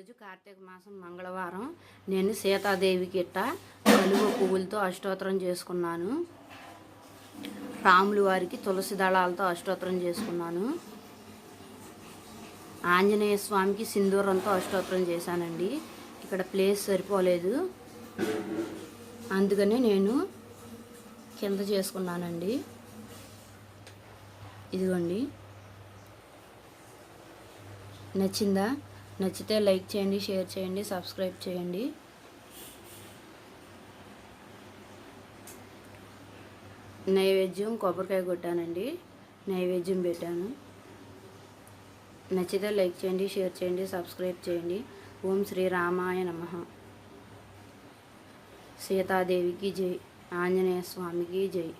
ఈరోజు కార్తీక మాసం మంగళవారం నేను సీతాదేవికి ఇట్ట కలువ పువ్వులతో అష్టోత్తరం చేసుకున్నాను. రాములు వారికి తులసి దళాలతో అష్టోత్తరం చేసుకున్నాను. ఆంజనేయ స్వామికి సింధూరంతో అష్టోత్తరం చేశానండి. ఇక్కడ ప్లేస్ సరిపోలేదు, అందుకని నేను కింద చేసుకున్నానండి. ఇదిగోండి, నచ్చిందా? నచ్చితే లైక్ చేయండి, షేర్ చేయండి, సబ్స్క్రైబ్ చేయండి. నైవేద్యం కొబ్బరికాయ కొట్టానండి, నైవేద్యం పెట్టాను. నచ్చితే లైక్ చేయండి, షేర్ చేయండి, సబ్స్క్రైబ్ చేయండి. ఓం శ్రీ రామాయ నమః. సీతాదేవికి జై, ఆంజనేయ స్వామికి జై.